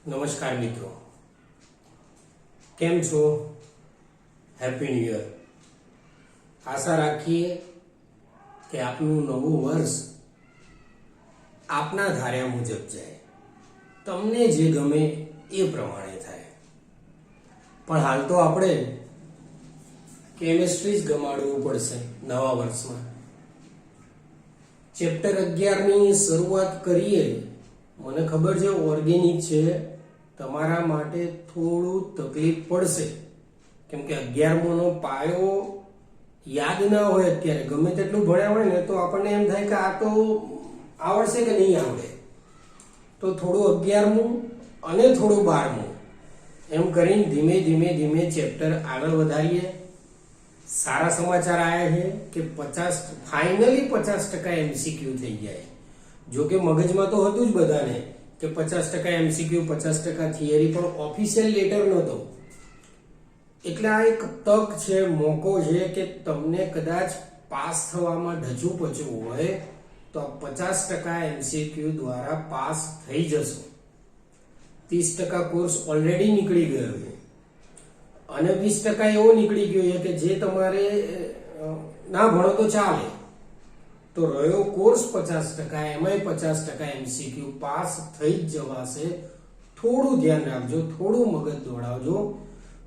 નમસ્કાર મિત્રો, કેમ છો? Happy new year. આશા રાખીએ કે આપનું નવું વર્ષ આપના ધાર્યા મુજબ જાય, તમને જે ગમે એ પ્રમાણે થાય. પણ હાલ તો આપણે કેમિસ્ટ્રી જ ગમાડવું પડશે નવા વર્ષમાં. ચેપ્ટર 11ની શરૂઆત કરીએ. મને ખબર છે ઓર્ગેનિક છે, તમારા માટે થોડું તકલીફ પડશે, કેમ કે 11મોનો પાયો યાદ ના હોય. અત્યારે ગમે તેટલું ભણ્યા હોય ને તો આપણને એમ થાય કે આ તો આવડશે કે નહીં આવડે. તો થોડું 11મું અને થોડું 12મું એમ કરીને ધીમે ધીમે ધીમે ચેપ્ટર આગળ વધારીએ. સારા સમાચાર આવ્યા છે કે ફાઇનલી 50% MCQ થઈ જાય. જો કે મગજમાં તો હતું જ બધાને કે 50% MCQ 50% થિયરી, પણ ઓફિશિયલ લેટર નહોતો. એટલે આ એક તક છે, મોકો છે કે તમને કદાચ પાસ થવામાં ઢચું પચવું હોય તો 50% MCQ દ્વારા પાસ થઈ જશો. 30% કોર્સ ઓલરેડી નીકળી ગયો છે અને 20% એવો નીકળી ગયો છે કે જે તમારે ના ભણો તો ચાલે. તો રહ્યો કોર્સ 50%, એમાંય 50% MCQ પાસ થઈ જ જવાશે. થોડું ધ્યાન રાખજો, થોડું મગજ દોડાવજો.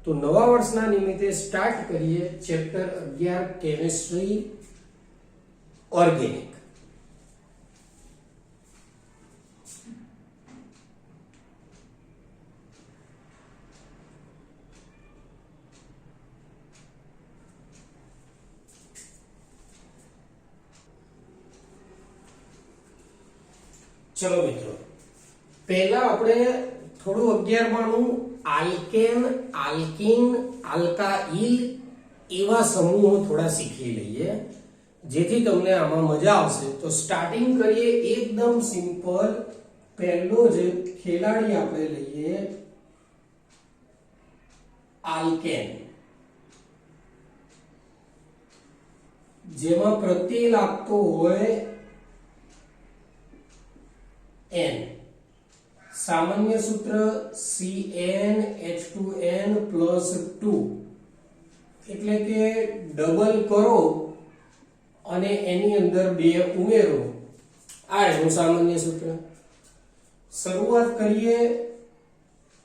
તો નવા વર્ષના નિમિત્તે સ્ટાર્ટ કરીએ ચેપ્ટર 11 કેમિસ્ટ્રી ઓર્ગેનિક. ચલો મિત્રો, પહેલા આપણે થોડું 11માનું આલ્કેન, આલ્કીન, આલ્કાઇલ એવા સમૂહો થોડા શીખી લઈએ, જેથી તમને આમાં મજા આવશે. તો સ્ટાર્ટિંગ કરીએ એકદમ સિમ્પલ. પહેલો જે ખેલાડી આપણે લઈએ આલ્કેન, જેમાં પ્રત્યય લાગતો હોય N. સામાન્ય સૂત્ર CnH2n+2, એટલે કે ડબલ કરો અને એની અંદર 2 ઉમેરો. આ એનું સામાન્ય સૂત્ર. શરૂઆત કરીએ.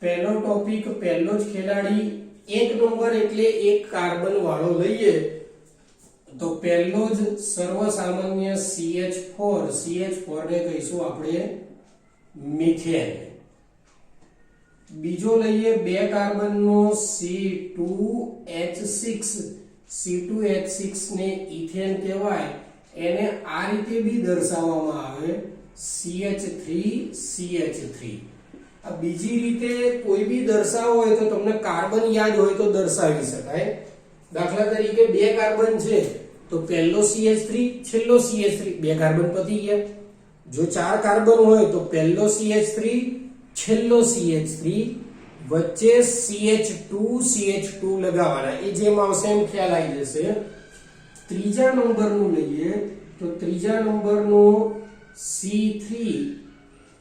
પહેલો ટોપિક, પહેલો જ ખેલાડી 1 નંબર એટલે એક કાર્બન વાળો લઈએ તો પહેલો જ સર્વસામાન્ય CH4 ને કહીશું આપણે મિથેન. બીજો લઈએ 2 કાર્બનનો C2H6 ને ઇથેન કહેવાય. એને આ રીતે બી દર્શાવવામાં આવે CH3CH3. આ બીજી રીતે કોઈ બી દર્શાવવો હોય તો તમને કાર્બન યાદ હોય તો દર્શાવી શકાય. દાખલા તરીકે 2 કાર્બન છે તો પહેલો CH3, છેલ્લો CH3, 2 કાર્બન પતી ગયા. જો 4 કાર્બન હોય તો પહેલો CH3, છેલ્લો CH3, વચ્ચે CH2 લગાવવાના. એ જેમ આવશે એમ ખ્યાલ આવી જશે. ત્રીજા નંબરનું લઈએ તો ત્રીજા નંબરનું C3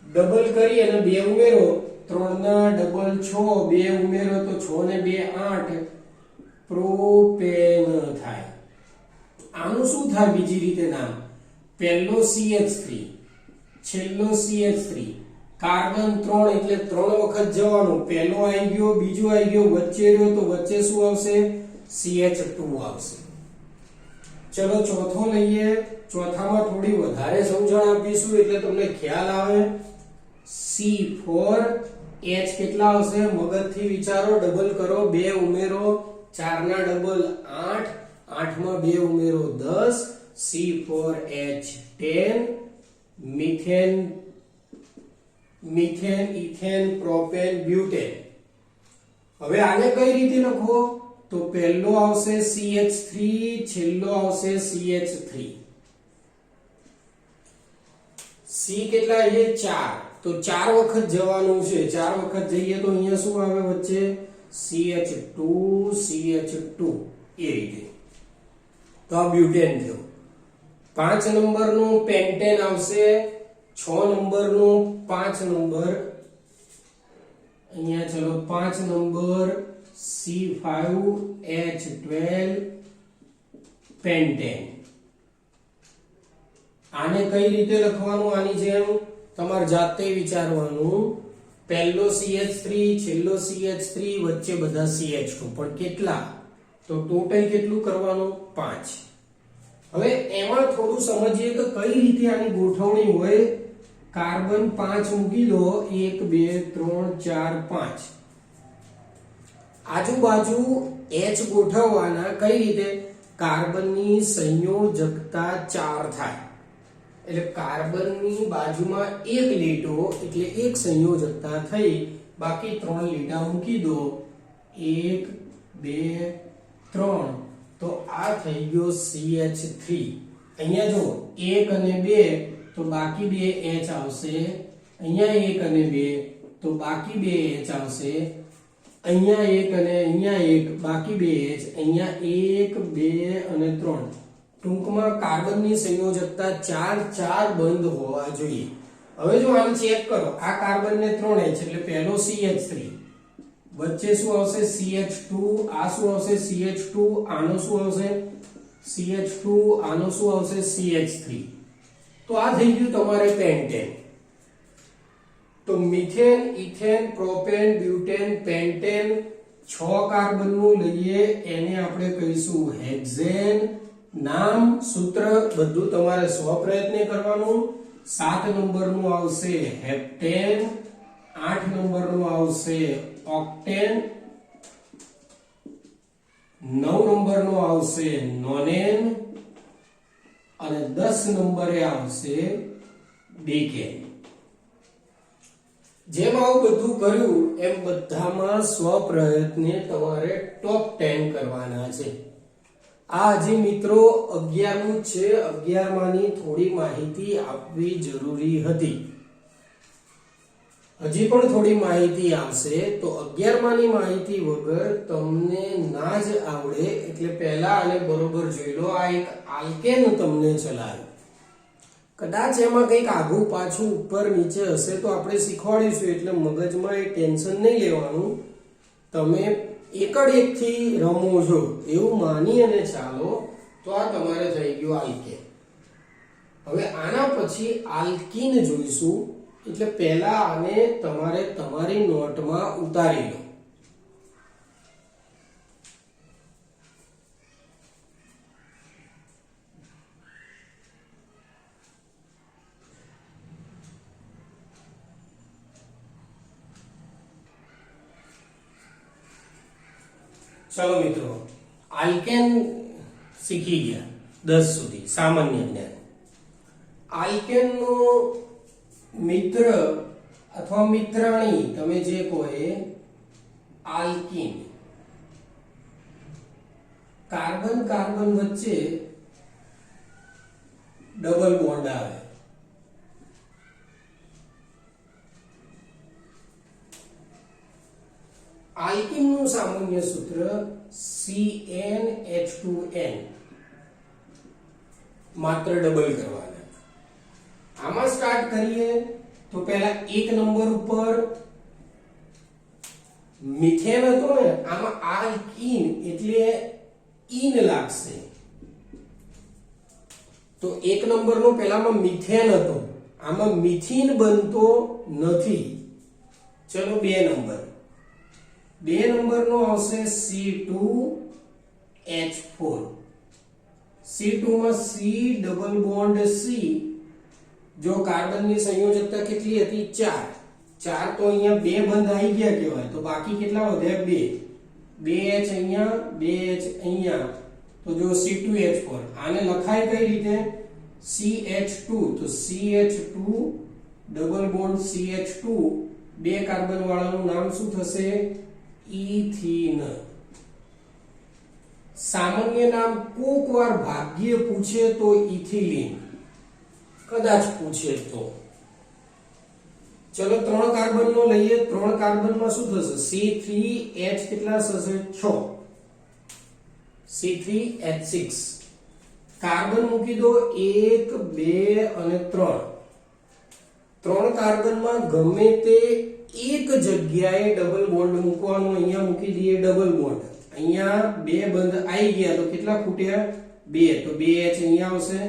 ડબલ કરી અને 2 ઉમેરો. 3 ના ડબલ 6, 2 ઉમેરો તો 6 ને 2 8, પ્રોપેન થાય. આનું શું થાય બીજી રીતે નામ? પહેલો CH3, છેલ્લો CH3, કાર્બન 3 એટલે 3 વખત જવાનું. પહેલો આવી ગયો, બીજો આવી ગયો, વચ્ચે રહ્યો તો વચ્ચે શું આવશે? CH2 આવશે. ચલો ચોથો લઈએ. ચોથામાં થોડી વધારે સમજણ આપીશું એટલે તમને ખ્યાલ આવે. C4H કેટલા આવશે? મગજથી વિચારો, ડબલ કરો, 2 ઉમેરો. 4 ના ડબલ 8, 8 માં 2 ઉમેરો 10, C4H10, methane, ethane, propane, butane. હવે આને કઈ રીતે લખો? તો પહેલો આવશે CH3, છેલ્લો આવશે CH3. C કેટલા છે? 4. તો 4 વખત જવાનું છે. 4 વખત જઈએ તો અહીંયા શું આવે વચ્ચે? CH2 એ રીતે. તો આ બ્યુટેન થયો. 5 નંબરનું પેન્ટેન આવશે. 6 નંબરનું 5 નંબર અહીંયા ચલો 5 નંબર C5H12 પેન્ટેન. આને કઈ રીતે લખવાનું? આની જેમ તમારે જાતે વિચારવાનું. પહેલો CH3, છેલ્લો CH3, વચ્ચે બધા CH2, પણ કેટલા? તો ટોટલ કેટલું કરવાનું? 5. હવે એમાં થોડું સમજીએ કે કઈ રીતે આની ગોઠવણી હોય. કાર્બન 5 મૂકી દો, 1 2 3 4 5. આજુબાજુ H ગોઠવવાના. કઈ રીતે? કાર્બનની સંયોજકતા 4 થાય એટલે કાર્બનની બાજુમાં એક લીટો એટલે એક સંયોજકતા થઈ, બાકી 3 લીટા મૂકી દો, 1 2 3. તો આ થઈ ગયો CH3. અહીંયા જો 1 અને 2 તો બાકી 2 H આવશે. અહીંયા 1 અને 2 તો બાકી 2 H આવશે. અહીંયા 1 અને અહીંયા 1 બાકી 2 H. અહીંયા 1 2 અને 3. ટૂંકમાં કાર્બનની સંયોજકતા 4 બંધ હોવા જોઈએ. હવે જો આને ચેક કરો, આ કાર્બન ને 3 H એટલે પહેલો CH3, વચ્ચે શું આવશે? CH2. આ શું આવશે? CH2. આનો શું આવશે? CH2. આનો શું આવશે? CH3. તો આ થઈ ગયું તમારે પેન્ટેન. તો methane, ethane, propane, butane, pentane 6 carbon નું લઈએ, એને આપણે કહીશું હેક્ઝેન. નામ, સૂત્ર બધું તમારે સ્વપ્રયત્ને કરવાનું. 7 નંબરનું આવશે હેપ્ટેન, 8 નંબરનું આવશે ઓક્ટેન, 9 નંબરનું આવશે નોનેન અને 10 નંબરે આવશે ડીકેન. જેમ આવું બધું કર્યું એમ બધામાં સ્વપ્રયત્ને તમારે ટોપ 10 કરવાના છે. આ હજી મિત્રો 11 નું છે. 11 માંની થોડી માહિતી આપવી જરૂરી હતી. હજી પણ થોડી માહિતી આવશે. તો 11 માંની માહિતી વગર તમને ના જ આવડે એટલે પહેલા આને બરોબર જોઈ લો. આ એક આલ્કેન તમને ચલાવ્યું. કદાચ એમાં કંઈક આગું પાછું ઉપર નીચે હશે તો આપણે શીખવાડીશું, એટલે મગજમાં એ ટેન્શન નહીં લેવાનું. તમે એકડ એકથી રમો છો એવું માની અને ચાલો. તો આ તમારે થઈ ગયું આલ્કેન. હવે આના પછી આલ્કીન જોઈશું, એટલે પહેલા આને તમારે તમારી નોટમાં ઉતારી લો. ચલો મિત્રો, આલ્કેન શીખી ગયા 10 સુધી સામાન્ય જ્ઞાન. આલ્કેન નો મિત્ર અથવા મિત્રાણી તમે જે કહો એ આલ્કીન. કાર્બન કાર્બન વચ્ચે ડબલ બોન્ડ આવે. આલ્કીન નું સામાન્ય સૂત્ર CnH2n. માત્ર ડબલ કરવાના. આમાં સ્ટાર્ટ કરીએ તો પહેલા 1 નંબર ઉપર મિથેન હતો ને, આમાં આલ્કીન એટલે ઈન લાગશે. તો 1 નંબરનો પહેલામાં મિથેન હતો, આમાં મિથીન બનતો નથી. ચલો 2 નંબર. 2 નંબરનો આવશે C2H4. C2 માં C ડબલ બોન્ડ C. જો કાર્બનની સંયોજકતા કેટલી હતી? 4 તો અહીંયા 2 બંધ આવી ગયા કહેવાય. તો બાકી કેટલા વધ્યા? 2 H અહીંયા, 2 H અહીંયા. તો જો C2H4 આને લખાય કઈ રીતે? CH2. તો CH2 double bond CH2 2 carbon વાળાનું નામ શું થશે? ઇથીન. સામાન્ય નામ કોક વાર ભાગ્ય પૂછે તો ઇથિલિન, કદાચ પૂછે તો. ચલો 3 કાર્બન નો લઈએ. 3 કાર્બન માં શું થશે? C3H કેટલા થશે? 6. C3H6. કાર્બન મૂકી દો 1 2 અને 3. 3 કાર્બન માં ગમે તે એક જગ્યાએ ડબલ બોન્ડ મૂકવાનું, અહીંયા મૂકી દઈએ ડબલ બોન્ડ, અહીંયા બે બંધ આવી ગયા તો કેટલા ખૂટ્યા? બે. તો 2H અહીંયા આવશે.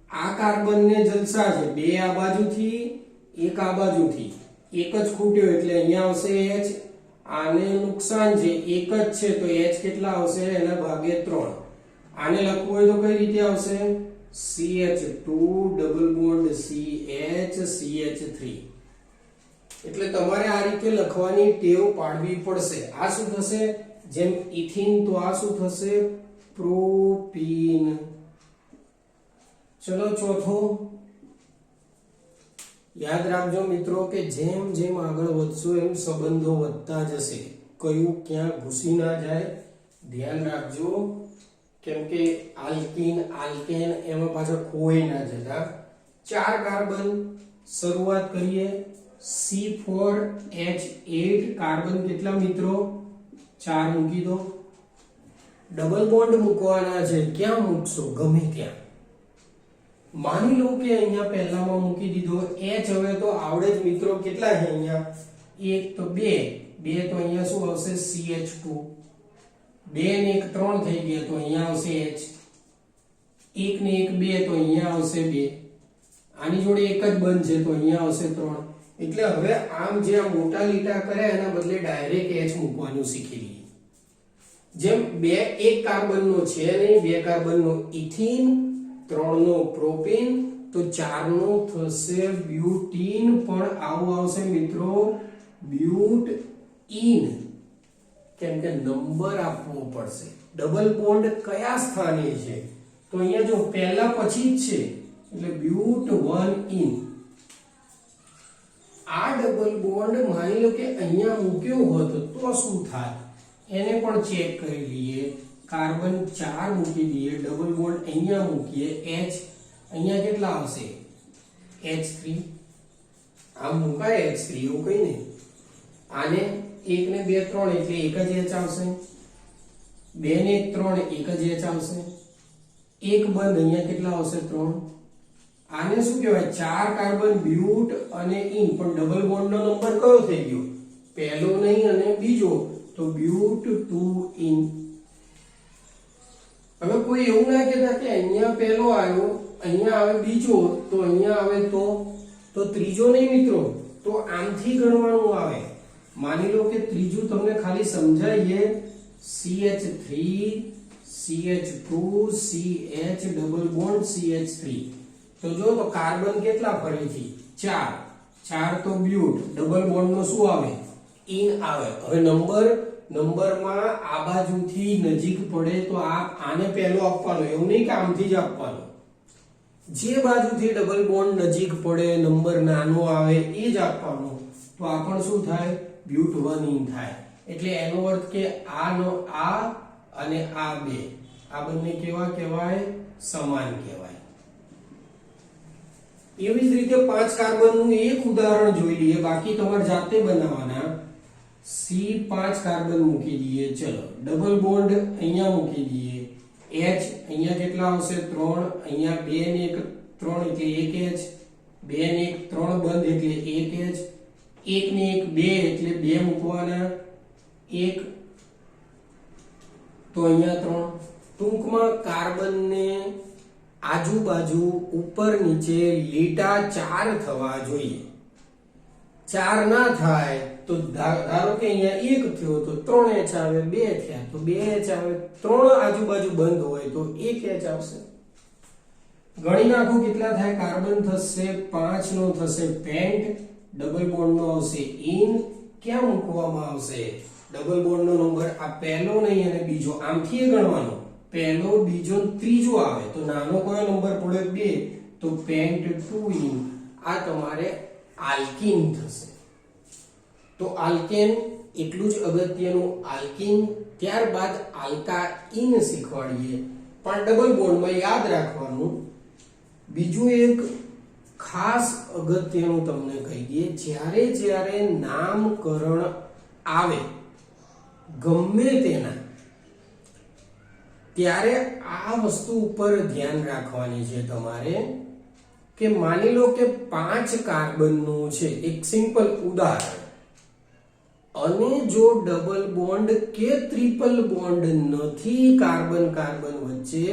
આ કાર્બનને જલસા છે, બે આ બાજુથી એક આ બાજુથી, એક જ ખૂટ્યો એટલે અહીંયા આવશે H. આને નુકસાન છે, એક જ છે તો H કેટલા આવશે? એના ભાગે 3. આને લખવું હોય તો કઈ રીતે આવશે? CH2 double bond CH3. એટલે તમારે આ રીતે લખવાની ટેવ પાડવી પડશે. આ શું થશે? જેમ ઇથિન તો આ શું થશે? પ્રોપીન. ચલો ચોથું યાદ રાખજો મિત્રો કે જેમ જેમ આગળ વધશો એમ સંબંધો વધતા જશે, કયું ક્યાં ઘૂસી ના જાય, ધ્યાન રાખજો. કેમ કે આલ્કીન આલ્કેન એમાં પાછળ ખોઈ ના જતા. 4 કાર્બન શરૂઆત કરીએ. C4H8 કાર્બન કેટલા મિત્રો? 4 મૂકી દો. ડબલ બોન્ડ મૂકવાના છે, ક્યાં મૂકશો? ગમે ત્યાં. માની લો કે અહીંયા પહેલામાં મૂકી દીધો H. હવે તો આવડે જ મિત્રો, કેટલા છે અહીંયા? 1 તો 2 તો અહીંયા શું આવશે? CH2. 2 ને 1 3 થઈ ગયા તો અહીંયા આવશે H. 1 ને 1 2 તો અહીંયા આવશે 2. આની જોડે એક જ બંધ છે તો અહીંયા આવશે 3. એટલે હવે આમ જે આ મોટા લીટા કર્યા એના બદલે ડાયરેક્ટ H મૂકવાનું શીખી લઈએ. જેમ એક કાર્બનનો છે નહીં, 2 કાર્બનનો ઇથિન, 3 નો પ્રોપીન, તો 4 નો થશે બ્યુટીન. પણ આવું આવશે મિત્રો બ્યુટઇન, કેમ કે નંબર આપવો પડશે. ડબલ બોન્ડ કયા સ્થાને છે? તો અહીંયા જો પહેલા પછી જ છે એટલે બ્યુટ1ઇન. આ ડબલ બોન્ડ માની લો કે અહીંયા મૂક્યો હોત તો શું થાય એને પણ ચેક કરી લઈએ. કાર્બન 4 મૂકી દઈએ, ડબલ બોન્ડ અહીંયા મૂકીએ, H અહીંયા કેટલા આવશે? H3. આમ મુકાય H3, એવું કઈ નહીં. આને 1 ને 2 3 એટલે એક જ H આવશે. 2 ને 3 એક જ H આવશે. એક બંધ અહીંયા કેટલા આવશે? 3. આને શું કહેવાય? 4 કાર્બન બ્યુટ અને ઇન, પણ ડબલ બોન્ડ નો નંબર કયો થઈ ગયો? પહેલો નહીં અને બીજો, તો બ્યુટ2ઇન. હવે કોઈ એવું ના કહેતા કે અહીંયા પહેલો આવ્યો, અહીંયા આવે બીજો, તો અહીંયા આવે તો ત્રીજો નહીં મિત્રો, તો આમથી ગણવાનું આવે. માની લો કે ત્રીજું તમને ખાલી સમજાઈએ, CH3 CH2 CH double bond CH3. તો જો તો કાર્બન કેટલા ફરીથી? 4 તો બ્યુટ, ડબલ બોન્ડ નો શું આવે? ઇન આવે. હવે નંબરમાં આ બાજુથી નજીક પડે તો આને પહેલો આપવાનો, એવું નહીં કે આમથી જ આપવાનો. જે બાજુથી ડબલ બોન્ડ નજીક પડે, નંબર નાનો આવે એ જ આપવાનો. તો આ પણ શું થાય? બ્યુટ1ઇન થાય. એટલે એનો અર્થ કે આ અને આ બે, આ બંને કેવા કહેવાય? સમાન કહેવાય. એવી જ રીતે 5 કાર્બનનું એક ઉદાહરણ જોઈ લઈએ, બાકી તમારે જાતે બનાવવાના. C5 કાર્બન મૂકી દઈએ. ચલો ડબલ બોન્ડ અહીંયા મૂકી દઈએ. H અહીંયા કેટલા આવશે? 3. અહીંયા 2 ને 1 3 એટલે 1H. 2 ને 1 3 બંધ એટલે 1H. 1 ને 1 2 એટલે 2 મૂકવાના. 1 તો અહીંયા 3. ટૂંકમાં કાર્બનને આજુબાજુ ઉપર નીચે લીટા 4 થવા જોઈએ. 4 ના થાય તો ધારો કે અહીંયા 1 થયો તો 3H આવે, 2 થયા તો 2H આવે, 3 આજુબાજુ બંધ હોય તો 1H આવશે. ગણી નાખો કેટલા થાય? કાર્બન થશે 5 નો થશે પેન્ટ, ડબલ બોન્ડ નો આવશે ઇન. ક્યાં મૂકવામાં આવશે? ડબલ બોન્ડ નો નંબર આ પહેલો નહીં અને બીજો, આમથી ગણવાનો. પહેલો, બીજો, ત્રીજો આવે તો નાનો કયો નંબર પડે? 2, તો પેન્ટ2ઇન. આ તમારે આલ્કીન થશે. તો આલ્કેન એટલું જ અગત્યનું, આલ્કીન. ત્યારબાદ આલ્કાઇન શીખવાડીએ, પણ ડબલ બોન્ડમાં યાદ રાખવાનું. બીજું એક ખાસ અગત્યનું તમને કહી દઈએ, જ્યારે નામકરણ આવે ગમે તેના, ત્યારે આ વસ્તુ ઉપર ધ્યાન રાખવાની છે તમારે. કે માની લો કે 5 કાર્બનનું છે, એક સિમ્પલ ઉદાહરણ અને જો ડબલ બોન્ડ કે ટ્રિપલ બોન્ડ નથી કાર્બન કાર્બન વચ્ચે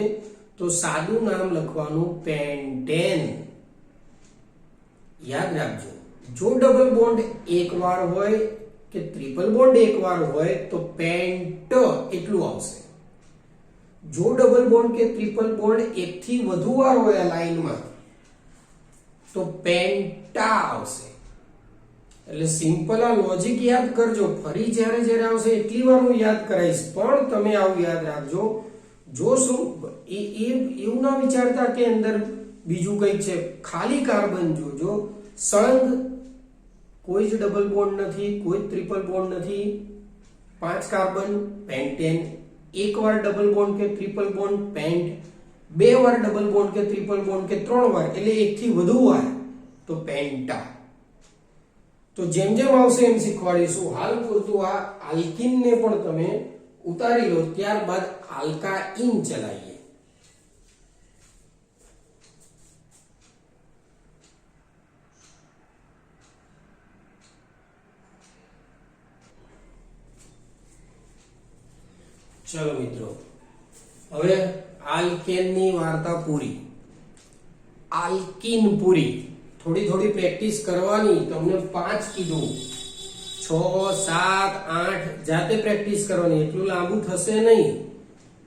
તો સાદું નામ લખવાનું પેન્ટેન. યાદ રાખજો, જો ડબલ બોન્ડ એકવાર હોય કે ટ્રિપલ બોન્ડ એકવાર હોય તો પેન્ટ એટલું આવશે. જો ડબલ બોન્ડ કે ટ્રિપલ બોન્ડ એકથી વધુ વાર હોય આ લાઈનમાં તો પેન્ટા આવશે. એટલે સિમ્પલ આ લોજિક યાદ કરજો. ફરી જ્યારે જ્યારે આવશે એટલી વાર હું યાદ કરાઈશ, પણ તમે આવું યાદ રાખજો. જો શું એવું ના વિચારતા કે અંદર બીજું કંઈક છે, ખાલી કાર્બન જોજો. સળંગ કોઈ જ ડબલ બોન્ડ નથી, કોઈ ટ્રિપલ બોન્ડ નથી, 5 કાર્બન પેન્ટેન. એકવાર ડબલ બોન્ડ કે ટ્રિપલ બોન્ડ પેન્ટ, 2 વાર ડબલ બોન્ડ કે ટ્રિપલ બોન્ડ કે 3 વાર એટલે એકથી વધુ વાર તો પેન્ટા. તો જેમ જેમ આવશે એમ શીખવાડીશું. હાલ પૂરતું આ આલ્કીન ને પણ તમે ઉતારી લો, ત્યારબાદ આલ્કાઇન ચલાવીએ. ચલો મિત્રો, હવે આલ્કેનની વાર્તા પૂરી, આલ્કીન પૂરી. થોડી થોડી પ્રેક્ટિસ કરવાની. તમને 5 કીધું, 6, 7, 8 જાતે પ્રેક્ટિસ કરવાની. એટલું લાંબુ થશે નહીં,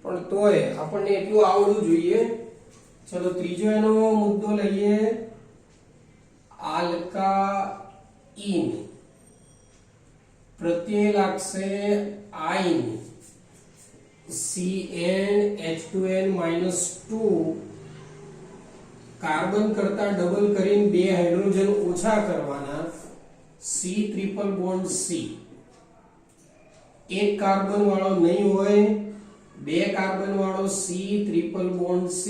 પણ તોય આપણને એટલું આવડવું જોઈએ. ચલો ત્રીજો એનો મુદ્દો લઈએ, આલ્કાઇન. પ્રત્યય લાગશે આઇન, CnH2n-2. કાર્બન કરતા ડબલ કરીને 2 હાઇડ્રોજન ઓછા કરવાના, C ટ્રિપલ બોન્ડ C. એક કાર્બન વાળો નહીં હોય, 2 કાર્બન વાળો C ટ્રિપલ બોન્ડ C.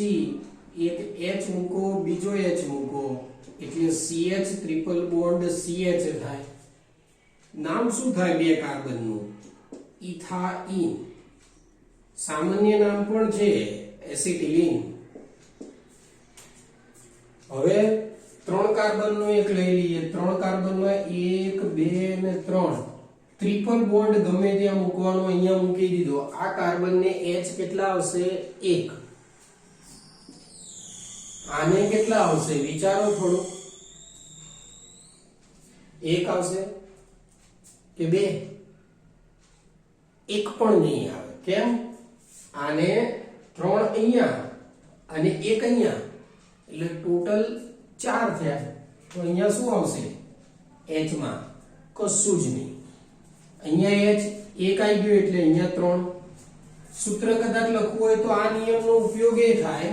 એક H મૂકો, બીજો H મૂકો એટલે CH ટ્રિપલ બોન્ડ CH થાય. નામ શું થાય 2 કાર્બનનું? ઇથાઇન. સામાન્ય નામ પણ છે એસિટિલિન. હવે 3 કાર્બન નો એક લઈ લઈએ. 3 કાર્બન માં 1, 2 અને 3. ટ્રિપલ બોન્ડ ગમે ત્યાં મૂકવાનો, અહીંયા મૂકી દીધો. આ કાર્બન ને H કેટલા આવશે? 1. આને કેટલા આવશે વિચારો થોડું. 1 આવશે કે 2? 1 પણ નહીં આવે. કેમ? આને 3 અહીંયા અને 1 અહીંયા એટલે ટોટલ 4 થયા. તો અહીંયા શું આવશે? H માં કશું જ નહીં. અહીંયા H 1 આવી ગયો એટલે અહીંયા 3. સૂત્ર કદાચ લખવું હોય તો આ નિયમનો ઉપયોગ એ થાય,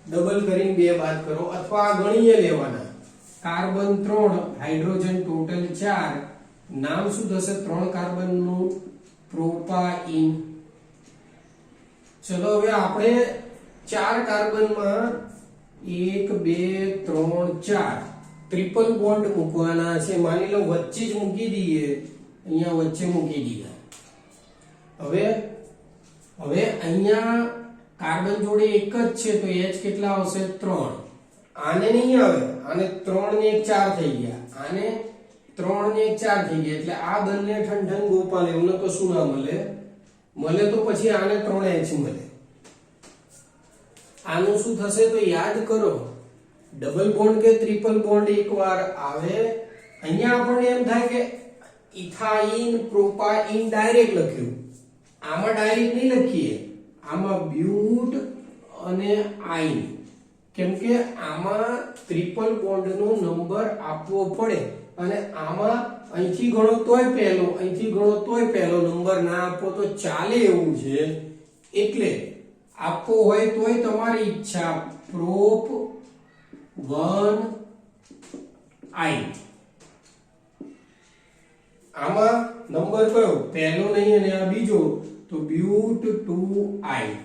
ડબલ કરીને 2 બાદ કરો, અથવા આ ગણીએ લેવાના. Carbon 3, hydrogen total 4. નામ શું થશે 3 કાર્બનનું? પ્રોપાઇન. ચલો હવે આપણે 4 કાર્બનમાં 1, 2, 3, 4 ટ્રિપલ બોન્ડ મૂકવાના છે. માની લો વચ્ચે જ મૂકી દઈએ, અહીંયા વચ્ચે મૂકી દીધા. હવે અહીંયા કાર્બન જોડે એક જ છે તો H કેટલા આવશે? 3. આને નહીં આવે, આને 3 ને 1 4 થઈ ગયા, આને 3 ને 1 4 થઈ ગયા. એટલે આ બંને ઠંઠન ગોપાલ, એમને તો શું ના મળે? મળે તો પછી આને 3H મળે. આનું શું થશે તો યાદ કરો. ડબલ બોન્ડ કે ટ્રિપલ બોન્ડ એકવાર આવે, અહીંયા આપણને એમ થાય કે ઇથાઇન પ્રોપાઇન ડાયરેક્ટ લખ્યું. આમાં ડાયરેક્ટ નહીં લખીએ, આમાં બ્યુટ અને આઇન. કેમ કે આમાં ટ્રિપલ બોન્ડ નો નંબર આપવો પડે અને આમાં અહીંથી ગણો તોય પહેલો, અહીંથી ગણો તોય પહેલો નંબર ના આપો તો ચાલે એવું છે. એટલે આપવો હોય તોય તમારી ઈચ્છા. પ્રોપ 1 આઇન. આમાં નંબર કયો? પહેલો નહીં અને આ બીજો, તો બ્યુટ 2 આઇન.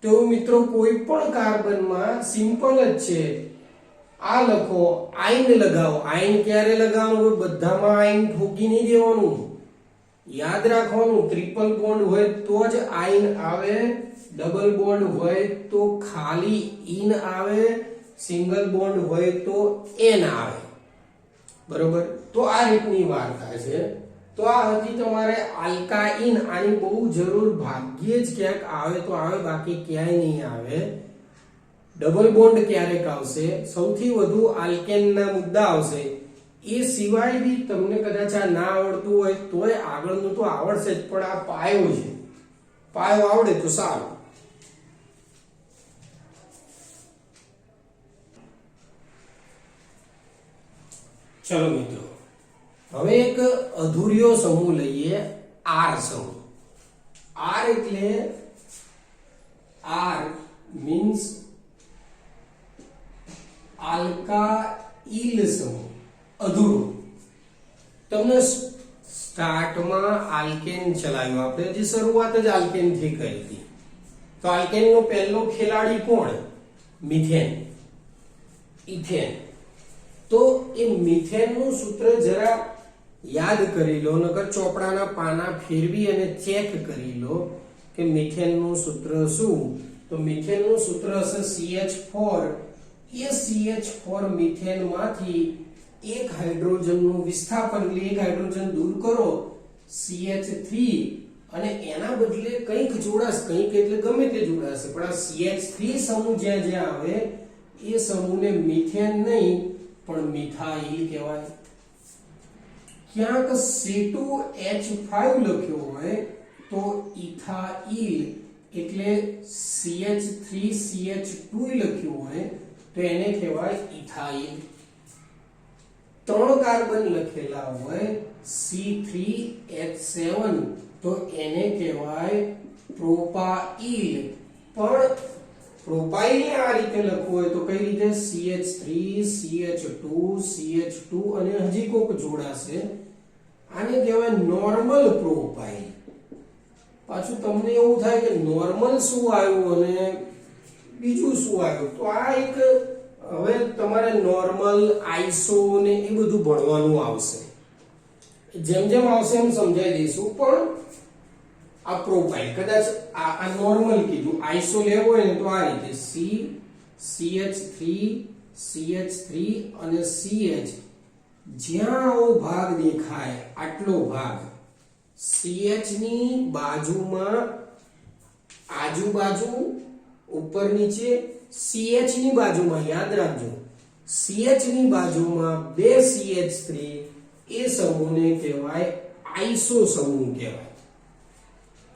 તો મિત્રો કોઈ પણ કાર્બનમાં સિમ્પલ જ છે. આ લખો, આઇન લગાવો. આઇન ક્યારે લગાવવાનું? બધામાં આઇન ઠોકી નહીં દેવાનું. યાદ રાખવાનું, ટ્રિપલ બોન્ડ હોય તો જ આઇન આવે, ડબલ બોન્ડ હોય તો ખાલી ઇન આવે, સિંગલ બોન્ડ હોય તો એન આવે. બરોબર? તો આ રીતની વાર્તા છે. તો આ હતી તમારે આલ્કાઇન. આની બહુ જરૂર ભાગ્યે જ ક્યાંક આવે તો આવે, બાકી ક્યાંય નહીં આવે. ડબલ બોન્ડ ક્યારેક આવશે, સૌથી વધુ આલ્કેનના મુદ્દા આવશે. એ સિવાય બી તમને કદાચ આ ના આવડતું હોય તોય આગળનું તો આવડશે જ, પણ આ પાયો છે, પાયો આવડે તો સારું. ચલો મિત્રો, હવે એક અધૂરિયો સમૂહ લઈએ, આર સમૂહ. આર એટલે આર મીન્સ આલ્કાઇલ સમૂહ, અધૂરો. તમને સ્ટાર્ટમાં આલ્કેન ચલાવ્યું, આપણે જે શરૂઆત જ આલ્કેન થી કરી હતી. તો આલ્કેન નો પહેલો ખેલાડી કોણ? Methane, ethane. તો એ મિથેન નું સૂત્ર જરા યાદ કરી લો, નકર ચોપડાના પાના ફેરવી અને ચેક કરી લો કે મિથેન નું સૂત્ર શું. તો મિથેન નું સૂત્ર હશે CH4. એ CH4 મિથેન માંથી એક હાઇડ્રોજન નું વિસ્થાપન, એટલે એક હાઇડ્રોજન દૂર કરો, CH3, અને એના બદલે કંઈક જોડાશે, કંઈક એટલે ગમે તે જોડાશે, પણ આ CH3 સમૂહ જ્યાં જ્યાં આવે એ સમૂહને મિથેન નહીં પણ મિથાઇલ કહેવાય. ક્યાંક C2H5 લખ્યો હોય તો ઇથાઇલ, એટલે CH3CH2 લખ્યું હોય તો એને કહેવાય ઇથાઇલ. 3 કાર્બન લખેલા હોય C3H7 તો એને કહેવાય પ્રોપાઇલ. પણ પ્રોપાઇલ આ રીતે લખવું હોય તો કઈ રીતે? CH3 CH2 CH2 અને હજી કોક જોડાશે, આને કહેવાય નોર્મલ પ્રોપાઇલ. પાછું તમને એવું થાય કે નોર્મલ શું આવ્યું અને બીજું શું આવ્યું, તો આ એક હવે તમારે નોર્મલ, આઈસો ને એ બધું ભણવાનું આવશે. જેમ જેમ આવશે એમ સમજાઈ દઈશું. પણ આ પ્રોફાઇલ કદાચ આ નોર્મલ કીધું, આઈસો લેવો હોય ને તો આ રીતે CH3 CH3 અને CH. જ્યાં આવો ભાગ દેખાય, આટલો ભાગ CH ની બાજુમાં, આજુબાજુ, ઉપર નીચે, CH ની બાજુમાં, યાદ રાખજો, CH ની બાજુમાં બે CH3, એ સમૂહને કહેવાય આઈસો સમૂહ કહેવાય.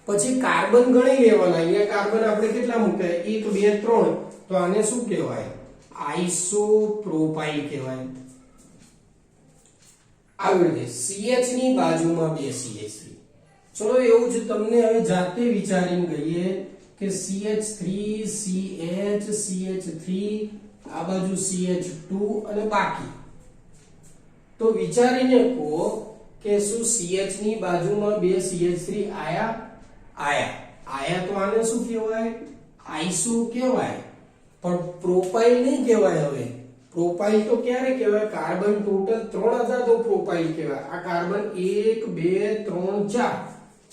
પછી કાર્બન ગણી લેવાના. અહીંયા કાર્બન આપણે કેટલા મૂક્યા? 1 2 3. તો આને શું કહેવાય? આઈસોપ્રોપાઇલ કહેવાય. આવી રીતે CH ની બાજુમાં બે CH3. ચલો એવું જ તમને હવે જાતે વિચારીને કહીએ કે CH3 CH CH3, આ બાજુ CH2 અને બાકી. તો વિચારીને કહો કે શું CH ની બાજુમાં બે CH3 આયા? આયા તો આને શું કહેવાય? આઈસો કહેવાય. પણ પ્રોપાઇલ નહીં કહેવાય. હવે પ્રોપાઇલ તો ક્યારે કહેવાય? કાર્બન ટોટલ 3 હતા તો પ્રોપાઇલ કહેવાય. આ કાર્બન 1 2 3 4,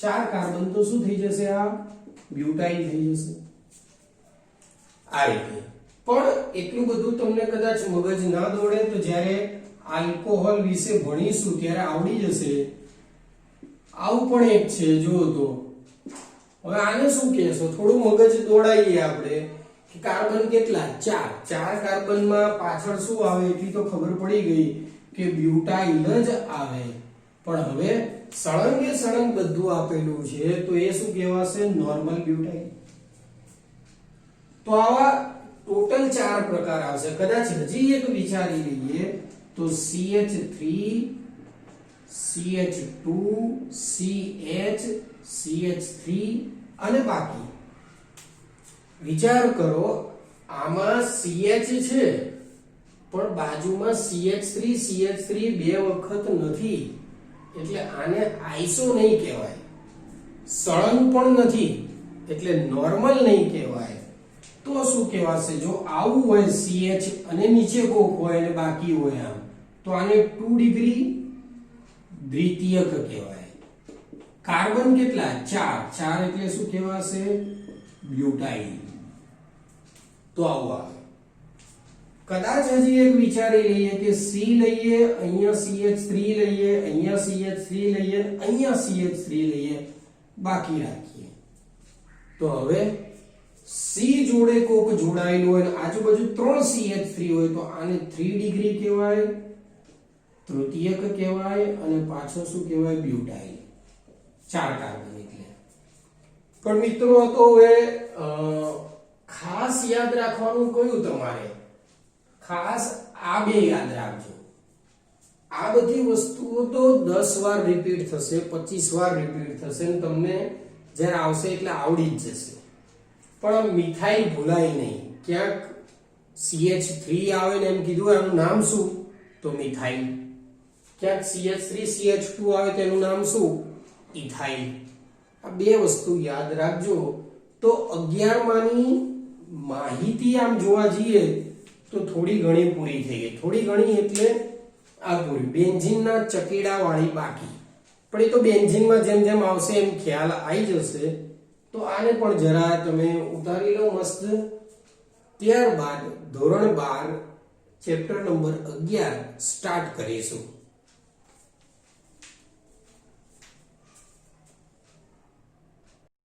4 કાર્બન તો શું થઈ જશે? આ બ્યુટાઇલ થઈ જશે. આ રીતે. પણ એટલું બધું તમને કદાચ મગજ ના દોડે તો જ્યારે આલ્કોહોલ વિશે ભણીશું ત્યારે આવડી જશે. આવું પણ એક છે, જો તો હવે આને શું કહેશો? થોડું મગજ દોડાઈએ આપણે કે કાર્બન કેટલા? 4 કાર્બનમાં પાછળ શું આવે એટલી તો ખબર પડી ગઈ કે બ્યુટાઇલ જ આવે. પણ હવે સળંગે સળંગ બધું આપેલું છે તો એ શું કહેવાશે? Normal butyl. તો આવા ટોટલ 4 પ્રકાર આવશે. કદાચ હજી એક વિચારી લઈએ તો CH3 CH2 CH CH3 અને બાકી. વિચાર કરો, આમાં CH છે પણ બાજુમાં CH3 CH3 બે વખત નથી, એટલે આને આઈસો નહીં કહેવાય. સળંગ પણ નથી એટલે નોર્મલ નહીં કહેવાય. તો શું કહેવાશે? જો આવું હોય CH અને નીચે કોક હોય અને બાકી હોય આમ, તો આને 2 ડિગ્રી દ્વિતીયક કહેવાય. કાર્બન કેટલા? 4 એટલે શું કહેવાશે? બ્યુટાઇલ. તો આવું આવે. કદાચ હજી એક વિચારી લઈએ કે C લઈએ, અહીંયા CH3 લઈએ, અહીંયા CH3 લઈએ, અહીંયા CH3 લઈએ, બાકી રાખીએ. તો હવે C જોડે કોક જોડાયેલું હોય અને આજુબાજુ 3 CH3 હોય તો આને 3 ડિગ્રી કહેવાય, તૃતીયક કહેવાય અને પાછો શું કહેવાય? બ્યુટાઇલ. 4 કાર્બન એટલે. પણ મિત્રો તો હવે ખાસ યાદ રાખવાનું કયું તમારે? ખાસ આ બે યાદ રાખજો. આ બધી વસ્તુઓ તો 10 વાર રિપીટ થશે, 25 વાર રિપીટ થશે અને તમને જ્યારે આવશે એટલે આવડી જ જશે. પણ મિથાઇલ ભૂલાય નહીં. ક્યાંક CH3 આવે ને એમ કીધું એનું નામ શું? તો મિથાઇલ. ક્યાંક CH3 CH2 આવે તો એનું નામ શું? ઇથાઇલ. આ બે વસ્તુ યાદ રાખજો. તો 11 માંની માહિતી આમ જોવા જઈએ તો થોડી ઘણી પૂરી થઈ ગઈ. થોડી ઘણી એટલે આ પૂરી. બેન્ઝીનના ચકેડા વાળી બાકી. પણ એ તો બેન્ઝીનમાં જેમ જેમ આવશે એમ ખ્યાલ આવી જશે. તો આને પણ જરા તમે ઉતારી લો મસ્ત. ત્યારબાદ ધોરણ 12 ચેપ્ટર નંબર 11 સ્ટાર્ટ કરીશું.